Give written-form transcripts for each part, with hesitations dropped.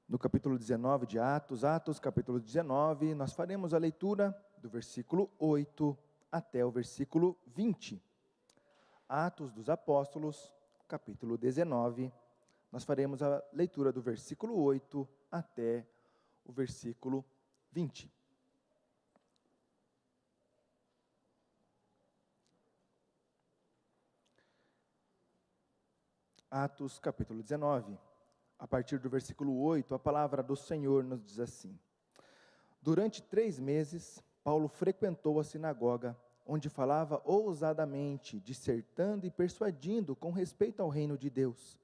no capítulo 19 de Atos, capítulo 19, nós faremos a leitura do versículo 8 até o versículo 20. Atos dos Apóstolos, capítulo 19, nós faremos a leitura do versículo 8 até o versículo 20. Atos, capítulo 19, a partir do versículo 8, a palavra do Senhor nos diz assim: Durante 3 meses, Paulo frequentou a sinagoga, onde falava ousadamente, dissertando e persuadindo com respeito ao reino de Deus.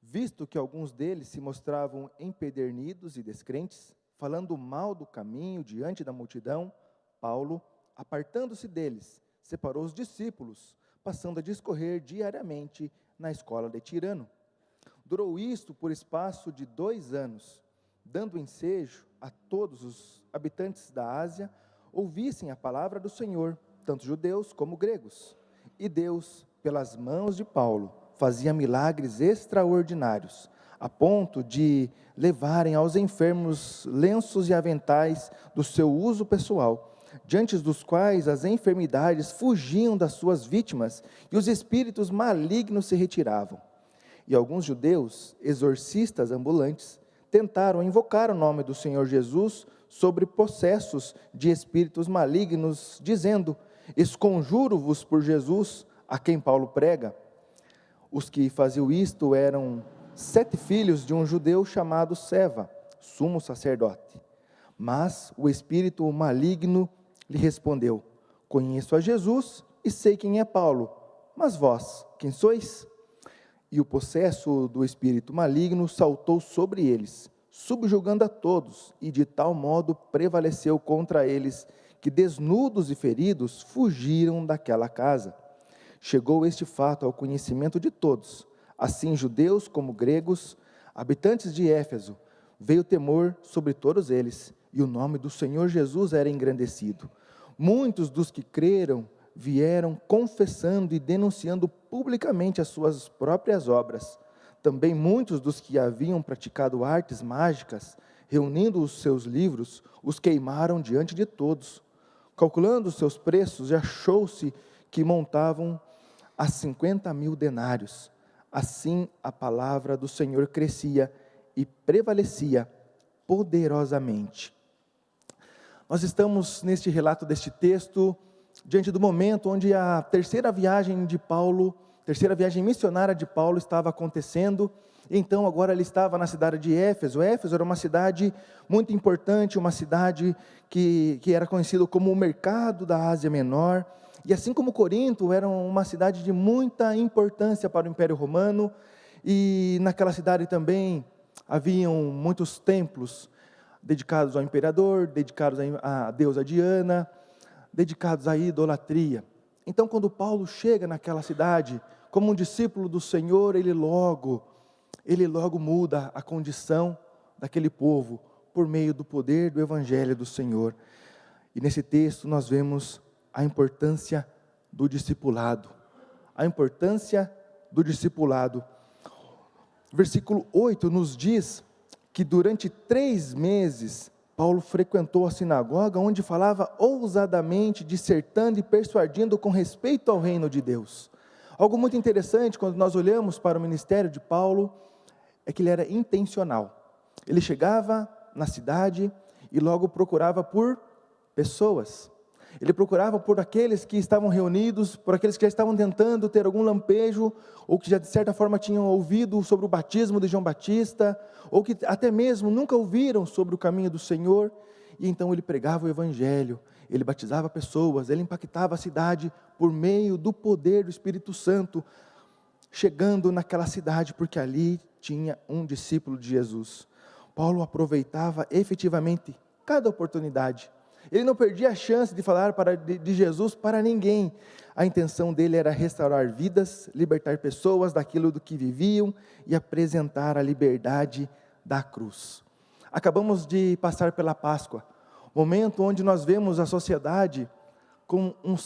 Visto que alguns deles se mostravam empedernidos e descrentes, falando mal do caminho diante da multidão, Paulo, apartando-se deles, separou os discípulos, passando a discorrer diariamente na escola de Tirano. Durou isto por espaço de 2 anos, dando ensejo a todos os habitantes da Ásia ouvissem a palavra do Senhor, tanto judeus como gregos. E Deus, pelas mãos de Paulo, fazia milagres extraordinários, a ponto de levarem aos enfermos lenços e aventais do seu uso pessoal, diante dos quais as enfermidades fugiam das suas vítimas e os espíritos malignos se retiravam. E alguns judeus, exorcistas ambulantes, tentaram invocar o nome do Senhor Jesus sobre possessos de espíritos malignos, dizendo: esconjuro-vos por Jesus, a quem Paulo prega. Os que faziam isto eram 7 filhos de um judeu chamado Seva, sumo sacerdote. Mas o espírito maligno lhe respondeu: conheço a Jesus e sei quem é Paulo, mas vós, quem sois? E o possesso do espírito maligno saltou sobre eles, subjugando a todos, e de tal modo prevaleceu contra eles, que desnudos e feridos fugiram daquela casa. Chegou este fato ao conhecimento de todos, assim judeus como gregos, habitantes de Éfeso. Veio temor sobre todos eles, e o nome do Senhor Jesus era engrandecido. Muitos dos que creram vieram confessando e denunciando publicamente as suas próprias obras. Também muitos dos que haviam praticado artes mágicas, reunindo os seus livros, os queimaram diante de todos. Calculando os seus preços, achou-se que montavam a 50.000 denários. Assim a palavra do Senhor crescia e prevalecia poderosamente. Nós estamos neste relato deste texto diante do momento onde a terceira viagem missionária de Paulo estava acontecendo. Então agora ele estava na cidade de Éfeso. Éfeso era uma cidade muito importante, uma cidade que era conhecida como o mercado da Ásia Menor, e assim como Corinto, era uma cidade de muita importância para o Império Romano, e naquela cidade também haviam muitos templos dedicados ao imperador, dedicados à deusa Diana, dedicados à idolatria. Então quando Paulo chega naquela cidade, como um discípulo do Senhor, ele logo muda a condição daquele povo, por meio do poder do Evangelho do Senhor. E nesse texto nós vemos a importância do discipulado. A importância do discipulado. Versículo 8 nos diz que durante 3 meses, Paulo frequentou a sinagoga, onde falava ousadamente, dissertando e persuadindo com respeito ao reino de Deus. Algo muito interessante, quando nós olhamos para o ministério de Paulo, é que ele era intencional. Ele chegava na cidade e logo procurava por pessoas. Ele procurava por aqueles que estavam reunidos, por aqueles que já estavam tentando ter algum lampejo, ou que já de certa forma tinham ouvido sobre o batismo de João Batista, ou que até mesmo nunca ouviram sobre o caminho do Senhor. E então ele pregava o Evangelho, ele batizava pessoas, ele impactava a cidade por meio do poder do Espírito Santo, chegando naquela cidade, porque ali tinha um discípulo de Jesus. Paulo aproveitava efetivamente cada oportunidade. Ele não perdia a chance de falar de Jesus para ninguém. A intenção dele era restaurar vidas, libertar pessoas daquilo do que viviam e apresentar a liberdade da cruz. Acabamos de passar pela Páscoa, momento onde nós vemos a sociedade com uma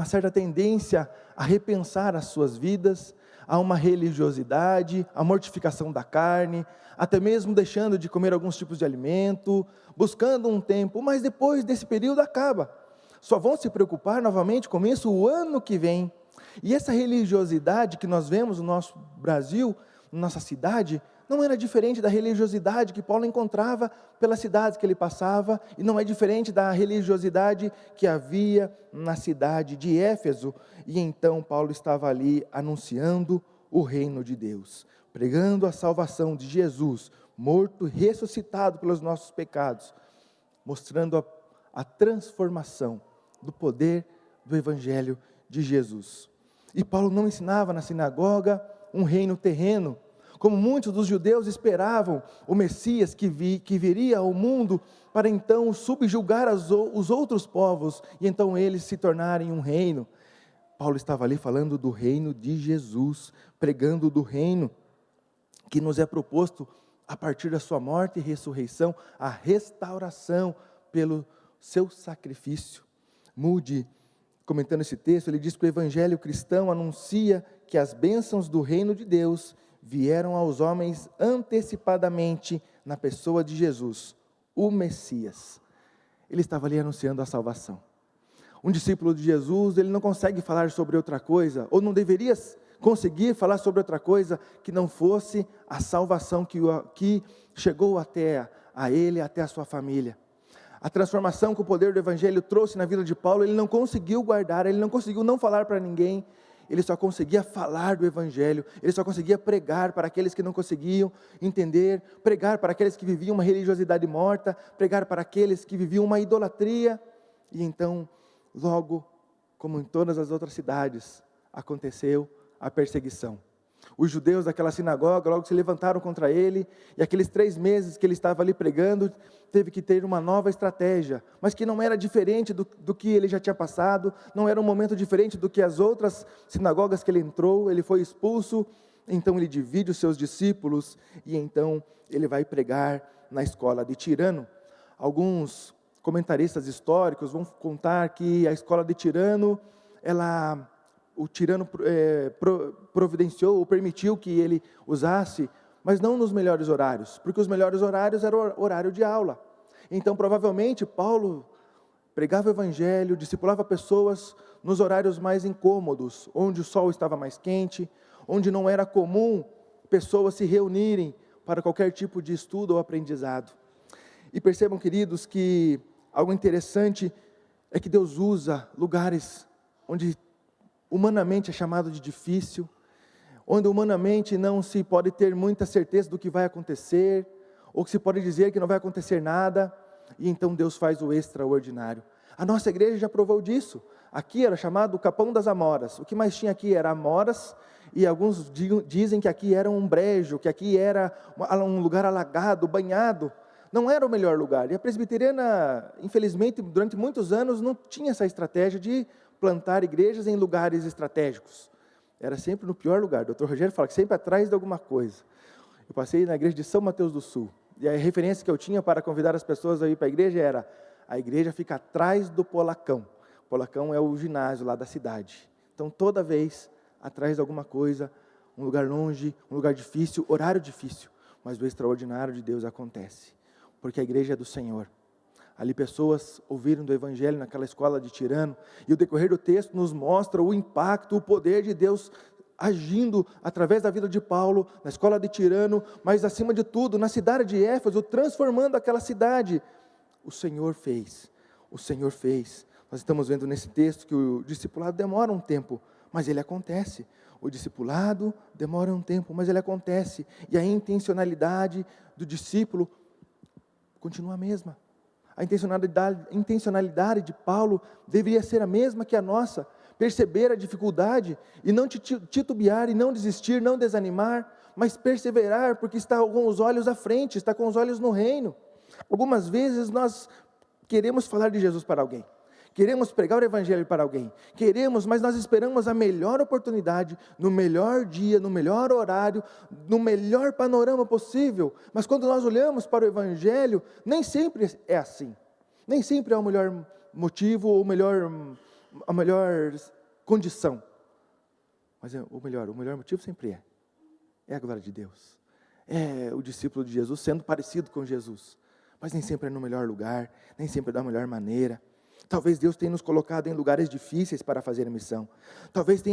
certa tendência a repensar as suas vidas, a uma religiosidade, a mortificação da carne, até mesmo deixando de comer alguns tipos de alimento, buscando um tempo, mas depois desse período acaba. Só vão se preocupar novamente com isso o ano que vem. E essa religiosidade que nós vemos no nosso Brasil, na nossa cidade, não era diferente da religiosidade que Paulo encontrava pelas cidades que ele passava, e não é diferente da religiosidade que havia na cidade de Éfeso. E então Paulo estava ali anunciando o reino de Deus, pregando a salvação de Jesus, morto e ressuscitado pelos nossos pecados, mostrando a transformação do poder do Evangelho de Jesus. E Paulo não ensinava na sinagoga um reino terreno, como muitos dos judeus esperavam o Messias que viria ao mundo para então subjugar os outros povos e então eles se tornarem um reino. Paulo estava ali falando do reino de Jesus, pregando do reino que nos é proposto a partir da sua morte e ressurreição, a restauração pelo seu sacrifício. Moody, comentando esse texto, ele diz que o evangelho cristão anuncia que as bênçãos do reino de Deus vieram aos homens antecipadamente na pessoa de Jesus, o Messias. Ele estava ali anunciando a salvação. Um discípulo de Jesus, ele não consegue falar sobre outra coisa, ou não deveria conseguir falar sobre outra coisa que não fosse a salvação que chegou até a ele, até a sua família. A transformação que o poder do Evangelho trouxe na vida de Paulo, ele não conseguiu guardar, ele não conseguiu não falar para ninguém, ele só conseguia falar do Evangelho, ele só conseguia pregar para aqueles que não conseguiam entender, pregar para aqueles que viviam uma religiosidade morta, pregar para aqueles que viviam uma idolatria. E então, logo, como em todas as outras cidades, aconteceu a perseguição. Os judeus daquela sinagoga logo se levantaram contra ele, e aqueles 3 meses que ele estava ali pregando, teve que ter uma nova estratégia, mas que não era diferente do que ele já tinha passado, não era um momento diferente do que as outras sinagogas que ele entrou. Ele foi expulso, então ele divide os seus discípulos, e então ele vai pregar na escola de Tirano. Alguns comentaristas históricos vão contar que a escola de Tirano, o tirano providenciou ou permitiu que ele usasse, mas não nos melhores horários, porque os melhores horários eram o horário de aula. Então provavelmente Paulo pregava o evangelho, discipulava pessoas nos horários mais incômodos, onde o sol estava mais quente, onde não era comum pessoas se reunirem para qualquer tipo de estudo ou aprendizado. E percebam, queridos, que algo interessante é que Deus usa lugares onde humanamente é chamado de difícil, onde humanamente não se pode ter muita certeza do que vai acontecer, ou que se pode dizer que não vai acontecer nada, e então Deus faz o extraordinário. A nossa igreja já provou disso. Aqui era chamado o Capão das Amoras. O que mais tinha aqui era amoras, e alguns dizem que aqui era um brejo, que aqui era um lugar alagado, banhado. Não era o melhor lugar. E a presbiteriana, infelizmente, durante muitos anos não tinha essa estratégia de plantar igrejas em lugares estratégicos. Era sempre no pior lugar. O Dr. Rogério fala que sempre atrás de alguma coisa. Eu passei na igreja de São Mateus do Sul, e a referência que eu tinha para convidar as pessoas a ir para a igreja era: a igreja fica atrás do Polacão. O Polacão é o ginásio lá da cidade. Então toda vez atrás de alguma coisa, um lugar longe, um lugar difícil, horário difícil, mas o extraordinário de Deus acontece, porque a igreja é do Senhor. Ali pessoas ouviram do Evangelho naquela escola de Tirano, e o decorrer do texto nos mostra o impacto, o poder de Deus agindo através da vida de Paulo, na escola de Tirano, mas acima de tudo, na cidade de Éfeso, transformando aquela cidade. O Senhor fez, o Senhor fez. Nós estamos vendo nesse texto que o discipulado demora um tempo, mas ele acontece. O discipulado demora um tempo, mas ele acontece, e a intencionalidade do discípulo continua a mesma. A intencionalidade de Paulo deveria ser a mesma que a nossa, perceber a dificuldade e não titubear e não desistir, não desanimar, mas perseverar, porque está com os olhos à frente, está com os olhos no reino. Algumas vezes nós queremos falar de Jesus para alguém, queremos pregar o Evangelho para alguém, mas nós esperamos a melhor oportunidade, no melhor dia, no melhor horário, no melhor panorama possível, mas quando nós olhamos para o Evangelho, nem sempre é assim, nem sempre é o melhor motivo, ou a melhor condição. Mas o melhor motivo sempre é a glória de Deus. É o discípulo de Jesus sendo parecido com Jesus. Mas nem sempre é no melhor lugar, nem sempre é da melhor maneira. Talvez Deus tenha nos colocado em lugares difíceis para fazer a missão. Talvez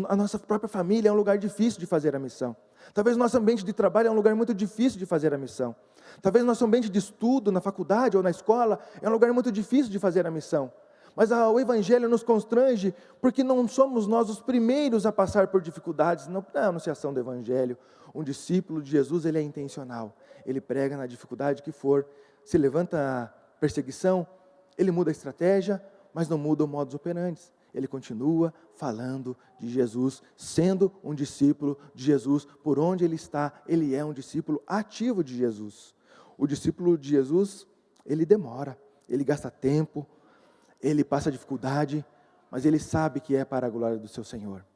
a nossa própria família é um lugar difícil de fazer a missão. Talvez o nosso ambiente de trabalho é um lugar muito difícil de fazer a missão. Talvez o nosso ambiente de estudo, na faculdade ou na escola, é um lugar muito difícil de fazer a missão. Mas o Evangelho nos constrange, porque não somos nós os primeiros a passar por dificuldades. Na anunciação do Evangelho, um discípulo de Jesus, ele é intencional. Ele prega na dificuldade que for. Se levanta a perseguição, ele muda a estratégia, mas não muda o modus operandi. Ele continua falando de Jesus, sendo um discípulo de Jesus. Por onde ele está, ele é um discípulo ativo de Jesus. O discípulo de Jesus, ele demora, ele gasta tempo, ele passa dificuldade, mas ele sabe que é para a glória do seu Senhor.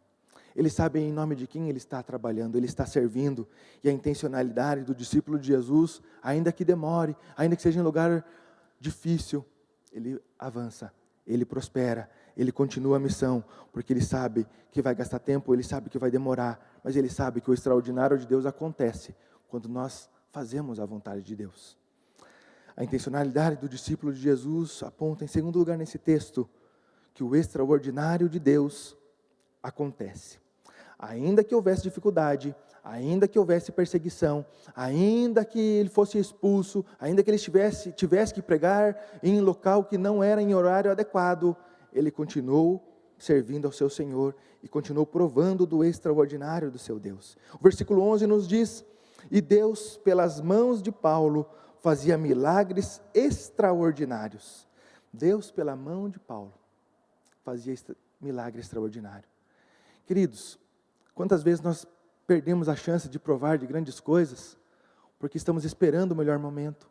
Ele sabe em nome de quem ele está trabalhando, ele está servindo. E a intencionalidade do discípulo de Jesus, ainda que demore, ainda que seja em lugar difícil, ele avança, ele prospera, ele continua a missão, porque ele sabe que vai gastar tempo, ele sabe que vai demorar, mas ele sabe que o extraordinário de Deus acontece quando nós fazemos a vontade de Deus. A intencionalidade do discípulo de Jesus aponta, em segundo lugar nesse texto, que o extraordinário de Deus acontece. Ainda que houvesse dificuldade, ainda que houvesse perseguição, ainda que ele fosse expulso, ainda que ele tivesse que pregar em local que não era em horário adequado, ele continuou servindo ao seu Senhor e continuou provando do extraordinário do seu Deus. O versículo 11 nos diz: e Deus, pelas mãos de Paulo, fazia milagres extraordinários. Deus, pela mão de Paulo, fazia milagre extraordinário. Queridos, quantas vezes nós perdemos a chance de provar de grandes coisas, porque estamos esperando o melhor momento,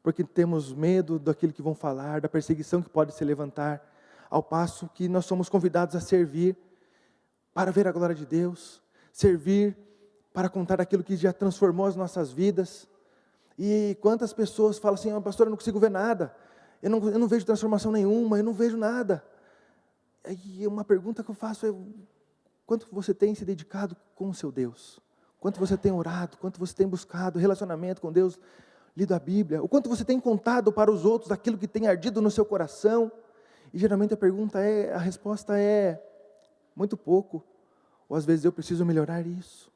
porque temos medo daquilo que vão falar, da perseguição que pode se levantar, ao passo que nós somos convidados a servir, para ver a glória de Deus, servir para contar aquilo que já transformou as nossas vidas. E quantas pessoas falam assim: pastor, eu não consigo ver nada, eu não vejo transformação nenhuma, eu não vejo nada. E uma pergunta que eu faço é: quanto você tem se dedicado com o seu Deus? Quanto você tem orado? Quanto você tem buscado relacionamento com Deus, lido a Bíblia? O quanto você tem contado para os outros aquilo que tem ardido no seu coração? E geralmente a resposta é: muito pouco, ou às vezes eu preciso melhorar isso.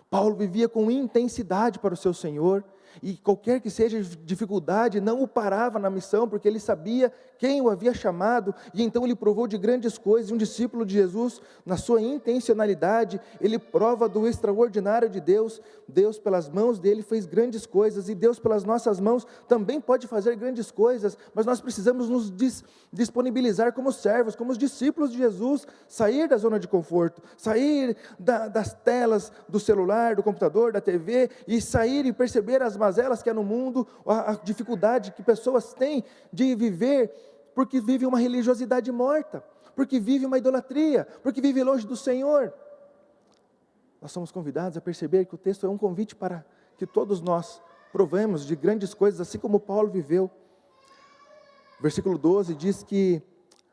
Paulo vivia com intensidade para o seu Senhor, e qualquer que seja a dificuldade, não o parava na missão, porque ele sabia quem o havia chamado, e então ele provou de grandes coisas. Um discípulo de Jesus, na sua intencionalidade, ele prova do extraordinário de Deus. Deus pelas mãos dele fez grandes coisas, e Deus pelas nossas mãos também pode fazer grandes coisas, mas nós precisamos nos disponibilizar como servos, como os discípulos de Jesus, sair da zona de conforto, sair das telas do celular, do computador, da TV, e sair e perceber as mazelas que há no mundo, a dificuldade que pessoas têm de viver, porque vive uma religiosidade morta, porque vive uma idolatria, porque vive longe do Senhor. Nós somos convidados a perceber que o texto é um convite para que todos nós provemos de grandes coisas, assim como Paulo viveu. Versículo 12 diz que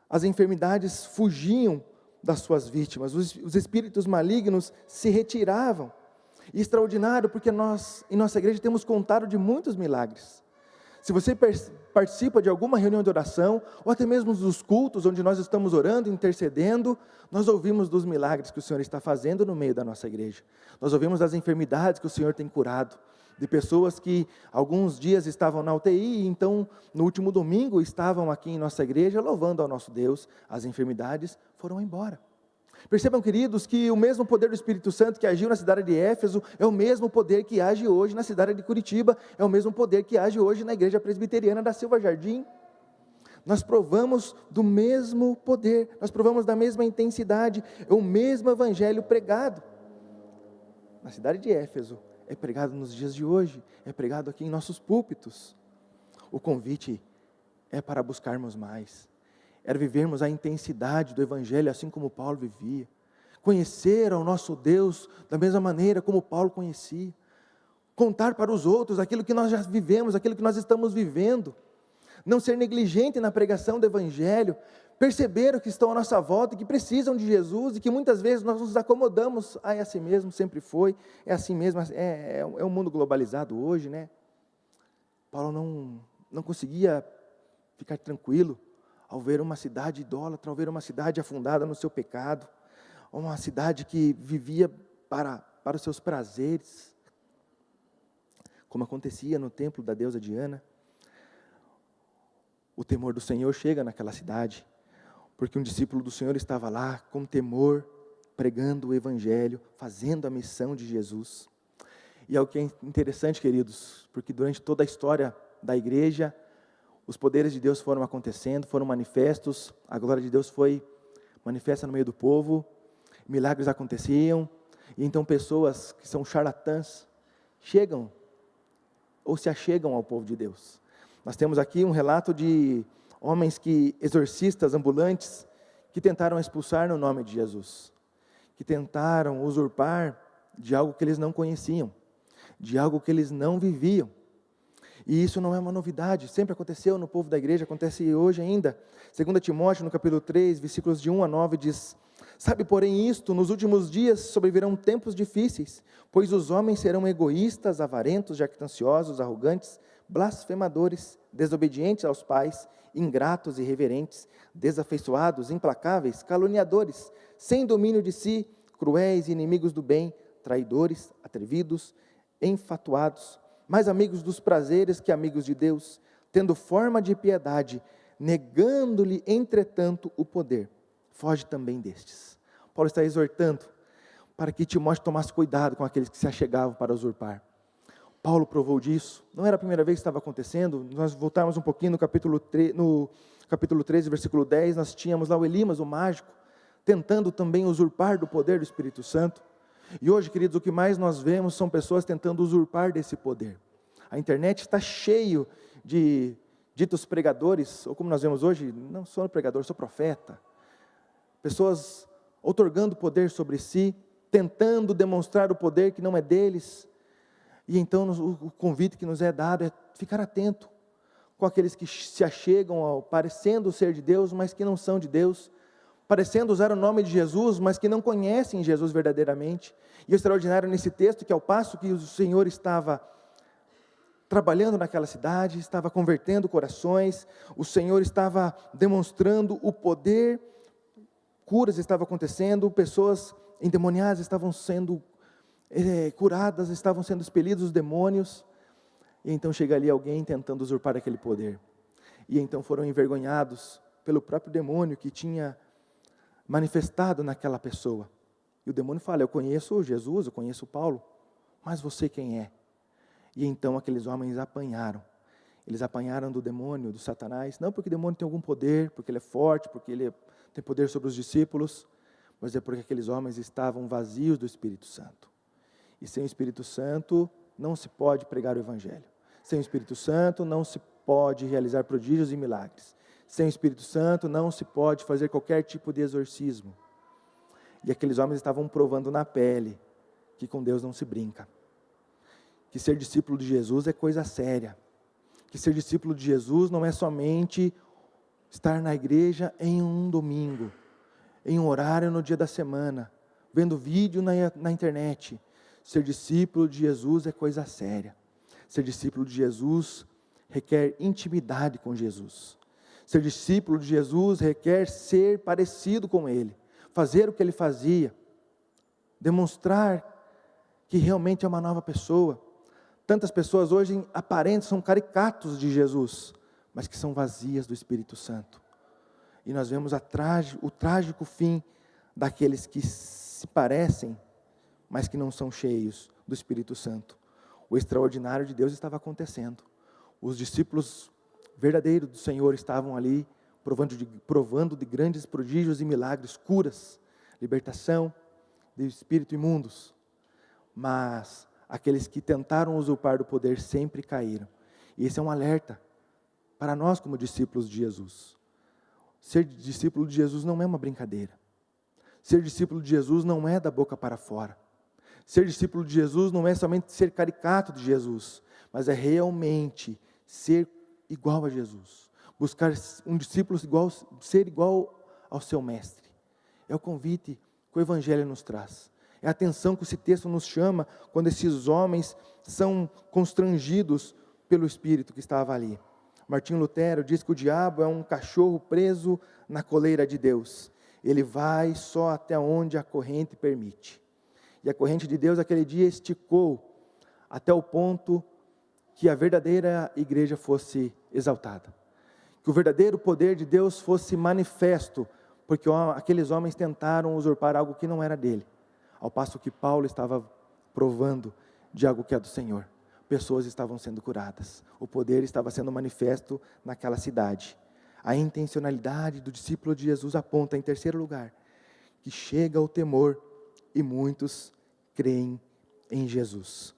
as enfermidades fugiam das suas vítimas, os espíritos malignos se retiravam. E extraordinário, porque nós, em nossa igreja, temos contado de muitos milagres. Se você participa de alguma reunião de oração, ou até mesmo dos cultos onde nós estamos orando, intercedendo, nós ouvimos dos milagres que o Senhor está fazendo no meio da nossa igreja. Nós ouvimos das enfermidades que o Senhor tem curado, de pessoas que alguns dias estavam na UTI, e então no último domingo estavam aqui em nossa igreja louvando ao nosso Deus. As enfermidades foram embora. Percebam, queridos, que o mesmo poder do Espírito Santo que agiu na cidade de Éfeso é o mesmo poder que age hoje na cidade de Curitiba, é o mesmo poder que age hoje na igreja presbiteriana da Silva Jardim. Nós provamos do mesmo poder, nós provamos da mesma intensidade, é o mesmo evangelho pregado na cidade de Éfeso, é pregado nos dias de hoje, é pregado aqui em nossos púlpitos. O convite é para buscarmos mais, era vivermos a intensidade do evangelho assim como Paulo vivia, conhecer ao nosso Deus da mesma maneira como Paulo conhecia, contar para os outros aquilo que nós já vivemos, aquilo que nós estamos vivendo, não ser negligente na pregação do evangelho, perceberam que estão à nossa volta e que precisam de Jesus, e que muitas vezes nós nos acomodamos, é assim mesmo, sempre foi, é assim mesmo, é um mundo globalizado hoje, né? Paulo não conseguia ficar tranquilo ao ver uma cidade idólatra, ao ver uma cidade afundada no seu pecado, uma cidade que vivia para os seus prazeres, como acontecia no templo da deusa Diana. O temor do Senhor chega naquela cidade, porque um discípulo do Senhor estava lá com temor, pregando o Evangelho, fazendo a missão de Jesus. E é o que é interessante, queridos, porque durante toda a história da igreja, os poderes de Deus foram acontecendo, foram manifestos, a glória de Deus foi manifesta no meio do povo, milagres aconteciam, e então pessoas que são charlatãs chegam ou se achegam ao povo de Deus. Nós temos aqui um relato de homens exorcistas ambulantes, que tentaram expulsar no nome de Jesus, que tentaram usurpar de algo que eles não conheciam, de algo que eles não viviam. E isso não é uma novidade, sempre aconteceu no povo da igreja, acontece hoje ainda. 2 Timóteo, no capítulo 3, versículos de 1 a 9, diz: sabe, porém, isto, nos últimos dias sobrevirão tempos difíceis, pois os homens serão egoístas, avarentos, jactanciosos, arrogantes, blasfemadores, desobedientes aos pais, ingratos e irreverentes, desafeiçoados, implacáveis, caluniadores, sem domínio de si, cruéis e inimigos do bem, traidores, atrevidos, enfatuados, mais amigos dos prazeres que amigos de Deus, tendo forma de piedade, negando-lhe, entretanto, o poder. Foge também destes. Paulo está exortando para que Timóteo tomasse cuidado com aqueles que se achegavam para usurpar. Paulo provou disso, não era a primeira vez que estava acontecendo. Nós voltarmos um pouquinho no capítulo 13, versículo 10, nós tínhamos lá o Elimas, o mágico, tentando também usurpar do poder do Espírito Santo. E hoje, queridos, o que mais nós vemos são pessoas tentando usurpar desse poder. A internet está cheio de ditos pregadores, ou como nós vemos hoje, não sou pregador, sou profeta. Pessoas outorgando poder sobre si, tentando demonstrar o poder que não é deles. E então o convite que nos é dado é ficar atento com aqueles que se achegam parecendo ser de Deus, mas que não são de Deus, parecendo usar o nome de Jesus, mas que não conhecem Jesus verdadeiramente. E o extraordinário nesse texto, que ao passo que o Senhor estava trabalhando naquela cidade, estava convertendo corações, o Senhor estava demonstrando o poder, curas estavam acontecendo, pessoas endemoniadas estavam sendo curadas, estavam sendo expelidos os demônios, e então chega ali alguém tentando usurpar aquele poder, e então foram envergonhados pelo próprio demônio que tinha manifestado naquela pessoa. E o demônio fala: eu conheço Jesus, eu conheço Paulo, mas você quem é? E então aqueles homens apanharam, eles apanharam do demônio, do Satanás, não porque o demônio tem algum poder, porque ele é forte, porque ele tem poder sobre os discípulos, mas é porque aqueles homens estavam vazios do Espírito Santo. E sem o Espírito Santo não se pode pregar o Evangelho. Sem o Espírito Santo não se pode realizar prodígios e milagres. Sem o Espírito Santo não se pode fazer qualquer tipo de exorcismo. E aqueles homens estavam provando na pele que com Deus não se brinca. Que ser discípulo de Jesus é coisa séria. Que ser discípulo de Jesus não é somente estar na igreja em um domingo, em um horário no dia da semana, vendo vídeo na internet. Ser discípulo de Jesus é coisa séria. Ser discípulo de Jesus requer intimidade com Jesus. Ser discípulo de Jesus requer ser parecido com Ele, fazer o que Ele fazia, demonstrar que realmente é uma nova pessoa. Tantas pessoas hoje aparentam, são caricatos de Jesus, mas que são vazias do Espírito Santo. E nós vemos o trágico fim daqueles que se parecem, mas que não são cheios do Espírito Santo. O extraordinário de Deus estava acontecendo. Os discípulos verdadeiros do Senhor estavam ali, provando de grandes prodígios e milagres, curas, libertação de espírito imundos. Mas aqueles que tentaram usurpar do poder sempre caíram. E esse é um alerta para nós como discípulos de Jesus. Ser discípulo de Jesus não é uma brincadeira. Ser discípulo de Jesus não é da boca para fora. Ser discípulo de Jesus não é somente ser caricato de Jesus, mas é realmente ser igual a Jesus. buscar um discípulo ser igual ao seu mestre. É o convite que o Evangelho nos traz. É a atenção que esse texto nos chama quando esses homens são constrangidos pelo Espírito que estava ali. Martinho Lutero diz que o diabo é um cachorro preso na coleira de Deus. Ele vai só até onde a corrente permite. E a corrente de Deus aquele dia esticou até o ponto que a verdadeira igreja fosse exaltada. Que o verdadeiro poder de Deus fosse manifesto, porque aqueles homens tentaram usurpar algo que não era dele. Ao passo que Paulo estava provando de algo que é do Senhor. Pessoas estavam sendo curadas. O poder estava sendo manifesto naquela cidade. A intencionalidade do discípulo de Jesus aponta, em terceiro lugar, que chega o temor e muitos creem em Jesus.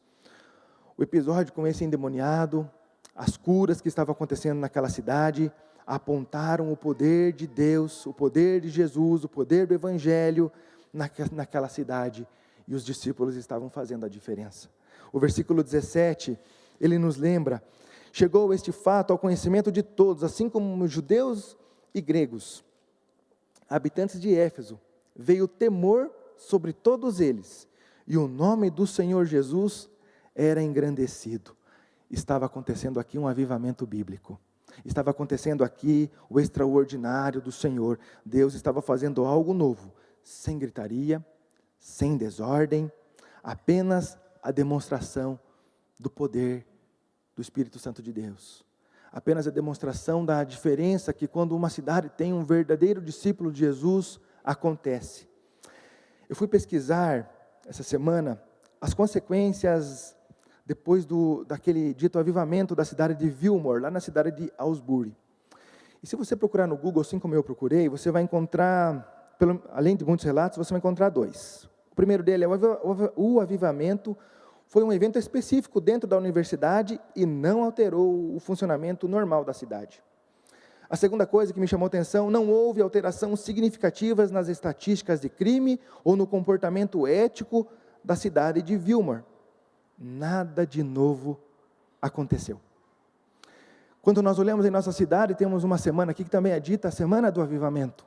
O episódio com esse endemoniado, as curas que estavam acontecendo naquela cidade, apontaram o poder de Deus, o poder de Jesus, o poder do Evangelho naquela cidade, e os discípulos estavam fazendo a diferença. O versículo 17, ele nos lembra: chegou este fato ao conhecimento de todos, assim como judeus e gregos, habitantes de Éfeso, veio temor sobre todos eles, e o nome do Senhor Jesus era engrandecido. Estava acontecendo aqui um avivamento bíblico. Estava acontecendo aqui o extraordinário do Senhor. Deus estava fazendo algo novo, sem gritaria, sem desordem, apenas a demonstração do poder do Espírito Santo de Deus. Apenas a demonstração da diferença que quando uma cidade tem um verdadeiro discípulo de Jesus, acontece. Eu fui pesquisar essa semana as consequências depois daquele dito avivamento da cidade de Wilmore, lá na cidade de Aylesbury. E se você procurar no Google, assim como eu procurei, você vai encontrar, além de muitos relatos, você vai encontrar dois. O primeiro dele é o avivamento. Foi um evento específico dentro da universidade e não alterou o funcionamento normal da cidade. A segunda coisa que me chamou a atenção, não houve alterações significativas nas estatísticas de crime ou no comportamento ético da cidade de Wilmore. Nada de novo aconteceu. Quando nós olhamos em nossa cidade, temos uma semana aqui que também é dita a Semana do Avivamento.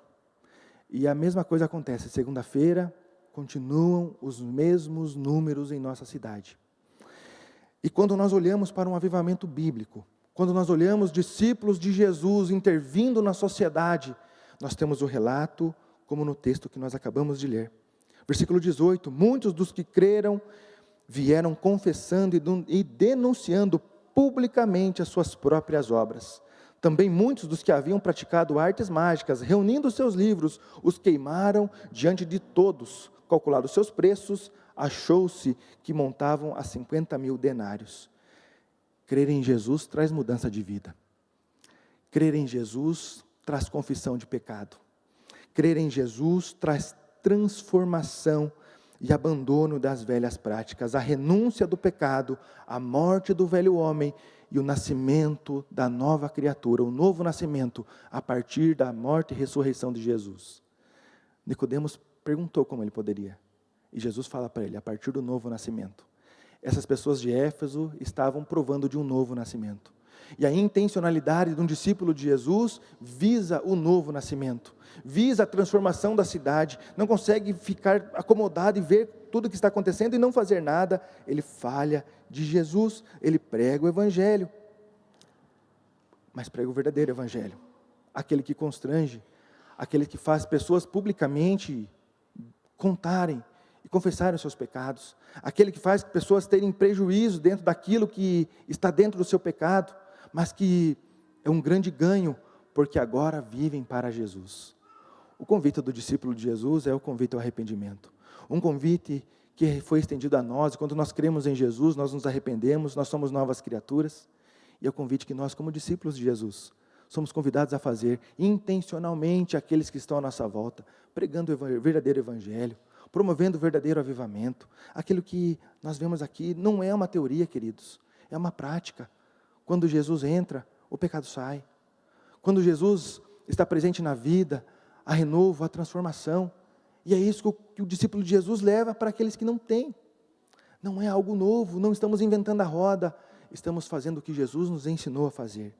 E a mesma coisa acontece, segunda-feira, continuam os mesmos números em nossa cidade. E quando nós olhamos para um avivamento bíblico, quando nós olhamos discípulos de Jesus intervindo na sociedade, nós temos o relato, como no texto que nós acabamos de ler. Versículo 18, muitos dos que creram vieram confessando e denunciando publicamente as suas próprias obras. Também muitos dos que haviam praticado artes mágicas, reunindo seus livros, os queimaram diante de todos. Calculados seus preços, achou-se que montavam a 50.000 denários. Crer em Jesus traz mudança de vida. Crer em Jesus traz confissão de pecado. Crer em Jesus traz transformação e abandono das velhas práticas, a renúncia do pecado, a morte do velho homem e o nascimento da nova criatura, o novo nascimento a partir da morte e ressurreição de Jesus. Nicodemos perguntou como ele poderia, e Jesus fala para ele, a partir do novo nascimento. Essas pessoas de Éfeso estavam provando de um novo nascimento. E a intencionalidade de um discípulo de Jesus visa o novo nascimento, visa a transformação da cidade, não consegue ficar acomodado e ver tudo o que está acontecendo e não fazer nada. Ele fala de Jesus, ele prega o Evangelho, mas prega o verdadeiro Evangelho, aquele que constrange, aquele que faz pessoas publicamente contarem e confessarem os seus pecados, aquele que faz pessoas terem prejuízo dentro daquilo que está dentro do seu pecado, mas que é um grande ganho, porque agora vivem para Jesus. O convite do discípulo de Jesus é o convite ao arrependimento. Um convite que foi estendido a nós, quando nós cremos em Jesus, nós nos arrependemos, nós somos novas criaturas, e é o convite que nós, como discípulos de Jesus, somos convidados a fazer intencionalmente aqueles que estão à nossa volta, pregando o verdadeiro Evangelho, promovendo o verdadeiro avivamento. Aquilo que nós vemos aqui não é uma teoria, queridos, é uma prática. Quando Jesus entra, o pecado sai. Quando Jesus está presente na vida, há renovo, há transformação. E é isso que o discípulo de Jesus leva para aqueles que não têm. Não é algo novo, não estamos inventando a roda, estamos fazendo o que Jesus nos ensinou a fazer.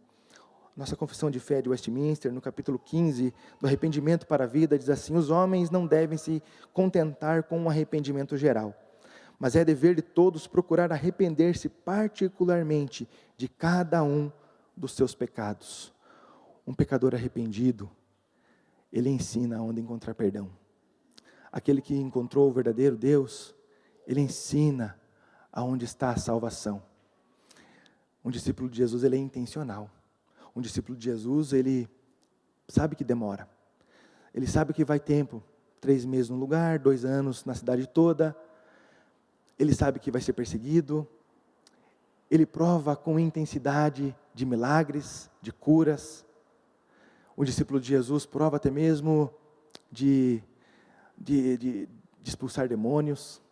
Nossa confissão de fé de Westminster, no capítulo 15, do arrependimento para a vida, diz assim: os homens não devem se contentar com um arrependimento geral, mas é dever de todos procurar arrepender-se particularmente de cada um dos seus pecados. Um pecador arrependido, ele ensina onde encontrar perdão. Aquele que encontrou o verdadeiro Deus, ele ensina aonde está a salvação. Um discípulo de Jesus, ele é intencional. Um discípulo de Jesus, ele sabe que demora. Ele sabe que vai tempo. 3 meses num lugar, 2 anos na cidade toda. Ele sabe que vai ser perseguido. Ele prova com intensidade de milagres, de curas. O discípulo de Jesus prova até mesmo de expulsar demônios.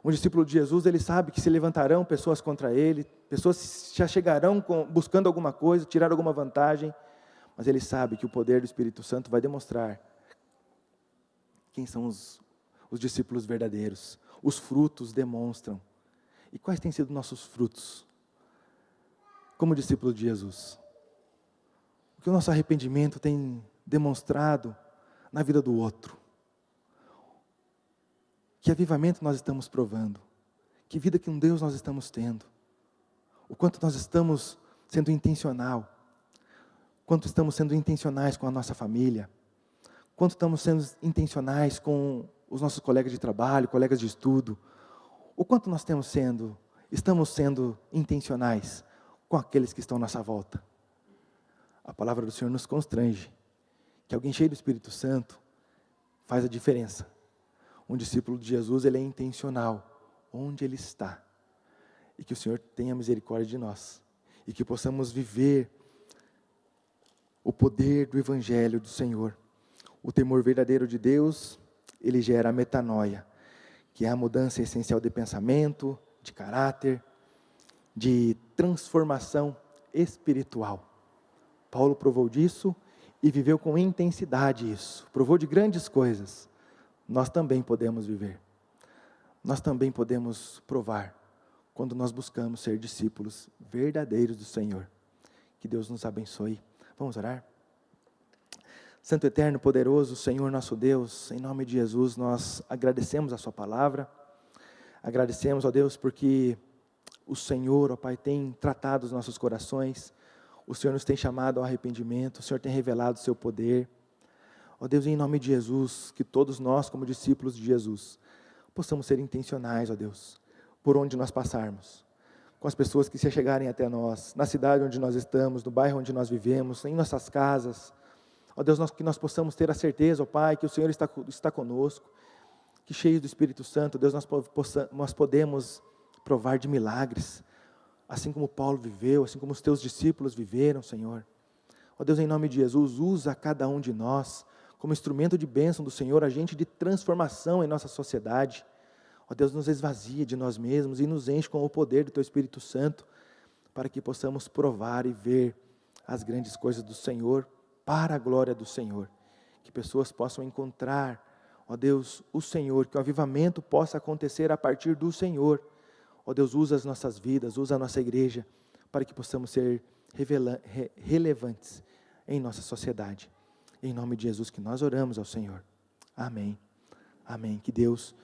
Um discípulo de Jesus, ele sabe que se levantarão pessoas contra ele, pessoas já chegarão buscando alguma coisa, tirar alguma vantagem, mas ele sabe que o poder do Espírito Santo vai demonstrar quem são os discípulos verdadeiros. Os frutos demonstram. E quais têm sido nossos frutos como discípulo de Jesus? O que o nosso arrependimento tem demonstrado na vida do outro? Que avivamento nós estamos provando? Que vida com Deus nós estamos tendo? O quanto nós estamos sendo intencional? Quanto estamos sendo intencionais com a nossa família? Quanto estamos sendo intencionais com os nossos colegas de trabalho, colegas de estudo? O quanto nós estamos sendo intencionais com aqueles que estão à nossa volta? A palavra do Senhor nos constrange que alguém cheio do Espírito Santo faz a diferença. Um discípulo de Jesus, ele é intencional onde ele está. E que o Senhor tenha misericórdia de nós. E que possamos viver o poder do Evangelho do Senhor. O temor verdadeiro de Deus, ele gera a metanoia, que é a mudança essencial de pensamento, de caráter, de transformação espiritual. Paulo provou disso e viveu com intensidade isso. Provou de grandes coisas. Nós também podemos viver. Nós também podemos provar quando nós buscamos ser discípulos verdadeiros do Senhor. Que Deus nos abençoe. Vamos orar? Santo, eterno, poderoso Senhor nosso Deus, em nome de Jesus, nós agradecemos a sua palavra. Agradecemos, ó Deus, porque o Senhor, ó Pai, tem tratado os nossos corações. O Senhor nos tem chamado ao arrependimento. O Senhor tem revelado o seu poder. Ó Deus, em nome de Jesus, que todos nós, como discípulos de Jesus, possamos ser intencionais, ó Deus, por onde nós passarmos, com as pessoas que se chegarem até nós, na cidade onde nós estamos, no bairro onde nós vivemos, em nossas casas. Ó Deus, que nós possamos ter a certeza, ó Pai, que o Senhor está conosco, que cheios do Espírito Santo, Deus, nós podemos provar de milagres, assim como Paulo viveu, assim como os teus discípulos viveram, Senhor. Ó Deus, em nome de Jesus, usa cada um de nós como instrumento de bênção do Senhor, agente de transformação em nossa sociedade. Ó Deus, nos esvazia de nós mesmos e nos enche com o poder do Teu Espírito Santo, para que possamos provar e ver as grandes coisas do Senhor, para a glória do Senhor. Que pessoas possam encontrar, ó Deus, o Senhor, que o avivamento possa acontecer a partir do Senhor. Ó Deus, usa as nossas vidas, usa a nossa igreja, para que possamos ser relevantes em nossa sociedade. Em nome de Jesus que nós oramos ao Senhor. Amém. Amém. Que Deus